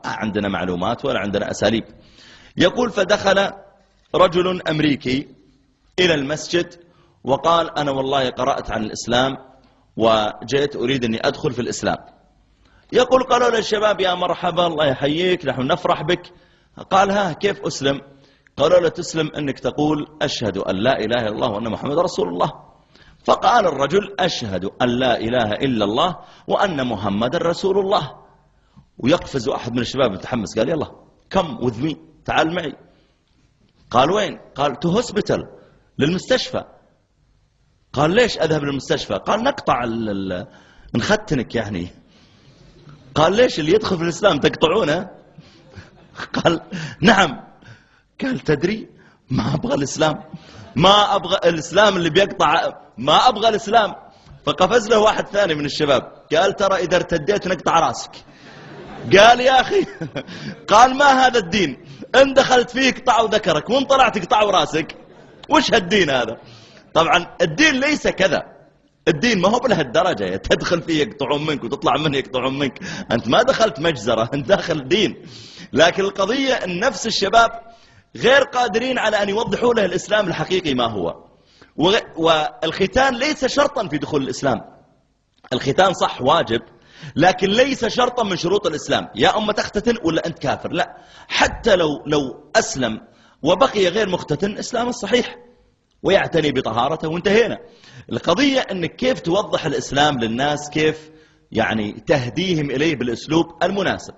عندنا معلومات ولا عندنا أساليب. يقول فدخل رجل أمريكي إلى المسجد وقال أنا والله قرأت عن الإسلام وجئت أريد أني أدخل في الإسلام. يقول قالوا للشباب يا مرحبا الله يحييك نحن نفرح بك. قال ها كيف أسلم؟ قالوا له تسلم أنك تقول أشهد أن لا إله إلا الله وأن محمد رسول الله. فقال الرجل أشهد أن لا إله إلا الله وأن محمد رسول الله. ويقفز أحد من الشباب متحمس قال يلا come with me تعال معي. قال وين؟ قال to hospital للمستشفى. قال ليش أذهب للمستشفى؟ قال نقطع نختنك يعني. قال ليش اللي يدخل في الإسلام تقطعونه؟ قال نعم. قال تدري ما أبغى الإسلام، ما أبغى الإسلام اللي بيقطع، ما أبغى الإسلام. فقفز له واحد ثاني من الشباب قال ترى إذا ارتديت نقطع راسك. قال يا أخي قال ما هذا الدين؟ إن دخلت فيه قطعوا ذكرك وإن طلعت قطعوا راسك. وش هالدين هذا؟ طبعا الدين ليس كذا، الدين ما هو بلهالدرجة تدخل فيه يقطعون منك وتطلع منه يقطعون منك. أنت ما دخلت مجزرة، أنت داخل دين. لكن القضية أن نفس الشباب غير قادرين على أن يوضحوا له الإسلام الحقيقي ما هو. والختان ليس شرطا في دخول الإسلام. الختان صح واجب لكن ليس شرطا من شروط الإسلام. يا أما تختتن ولا أنت كافر، لا، حتى لو أسلم وبقي غير مختتن إسلام الصحيح ويعتني بطهارته وانتهينا. القضية أنك كيف توضح الإسلام للناس، كيف يعني تهديهم إليه بالأسلوب المناسب.